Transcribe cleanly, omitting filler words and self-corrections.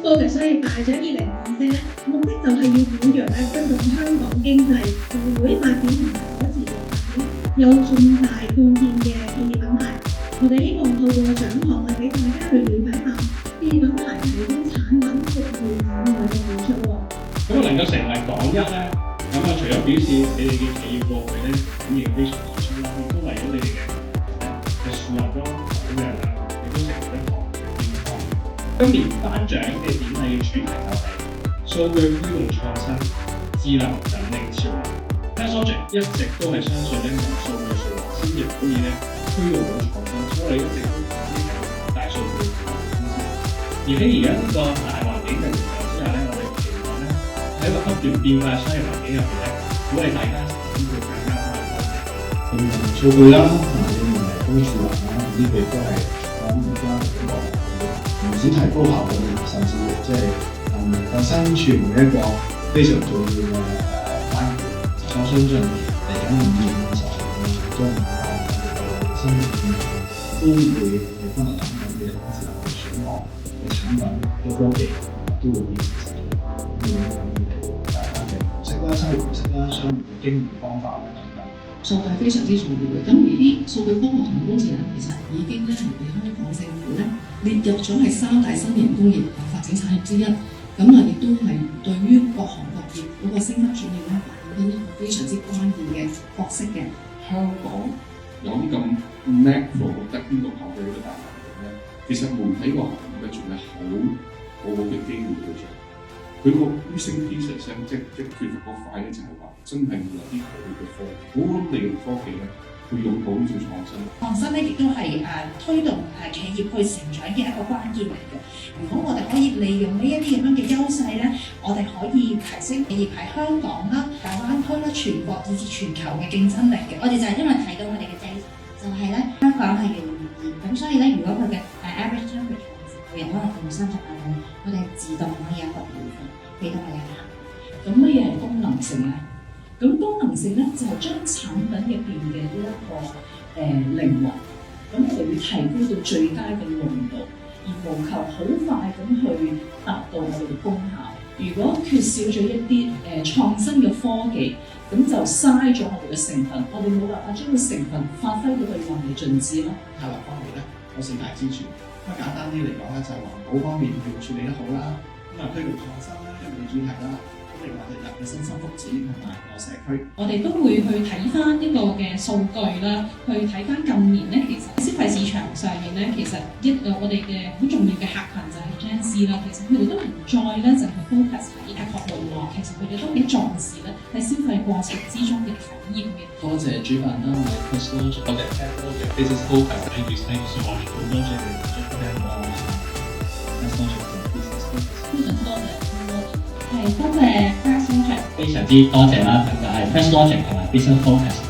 Focus 所以大獎2024咧，目的就係要鼓勵推動香港經濟社會發展同埋可持續發展有重大貢獻嘅企業品牌。我哋希望透過獎項俾大家去了解下企業品牌提供產品服務以外嘅付出喎。咁能夠成為港一咧，咁除咗表示你哋嘅企業過去咧表現非常傑出啦，亦都為咗你哋嘅樹立咗好嘅啦，亦都成為一個典範。今年頒獎嘅典禮嘅主題就係數據驅動創新，智能引領潮流。Teslogic 一直都係相信咧，由數據説話先至可以咧驅動到創新，所以我哋一直都係大數據公司。而喺而家呢個大環境嘅情況之下咧，我哋期望咧喺一個不斷變化嘅商業環境入邊咧，鼓勵大家會更加多嘅科技。數據啦，同埋你唔係高智能啦，呢啲亦都係我諗而家唔止提高效率，甚至即係能夠生存嘅一個非常重要嘅關鍵。我相信嚟緊5年嘅時候，將新嘅都會不能咁嘅智能嘅選項嘅產品嘅科技都會變成大家嘅模式啦、生活模式啦、商業嘅經營方法啦等等。數據非常之重要嘅，咁呢啲數據科學同工程咧，其實已經咧係被香港政府咧列入咗係3大新型工業發展產業之一，咁亦都係對於各行各業嗰個升級轉型咧扮演緊一個非常之關鍵嘅角色嘅。香港有啲咁 macro 得邊個跑去呢個大環境咧？其實媒體個行業咧仲有好好嘅機會去做。佢個 missing pieces 即缺乏嗰塊咧，就係話真係要有啲好嘅科技，好好利用科技咧，去擁抱呢種創新。創新咧，亦都係推動企業去成長嘅一個關鍵嚟嘅。如果我哋可以利用呢一啲咁樣嘅優勢咧，我哋可以提升企業喺香港啦、大灣區啦、全國以至全球嘅競爭力嘅。我哋就係因為睇到佢哋嘅 data，就係咧香港係越嚟越熱，咁所以咧，如果佢嘅average temperature 每日可能到38度，我哋自動可以有一個回復，俾到我哋客。咁乜嘢係功能性咧？咁功能性咧就係將產品入邊嘅呢一個靈魂，咁我哋會提高到最佳嘅濃度，而務求好快咁去達到我哋嘅功效。如果缺少咗一啲創新嘅科技，咁就嘥咗我哋嘅成分，我哋冇辦法將個成分發揮到佢淋漓盡致咯。策略方面咧，有4大支柱。咁簡單啲嚟講咧，就係環保方面要處理得好啦，推動創新啦，一個主題啦。另外就人嘅身心福祉同埋個社區，我哋都會去睇翻呢個嘅數據啦，去睇翻近年咧，其實消費市場上面咧，其實我哋嘅好重要嘅客群就係 Gen Z 啦，其實佢哋都唔再咧就係 focus 喺學無話，其實佢哋都幾重視咧喺消費過程之中嘅體驗嘅。多謝主辦單位 Teslogic， 多謝 Teslogic Business Focus，Thank you so much， 多謝你哋做嘅我 Teslogic Business Focus， 非常多謝。係多謝 Teslogic， 非常之多謝啦，就係 Teslogic 同埋 Business Focus。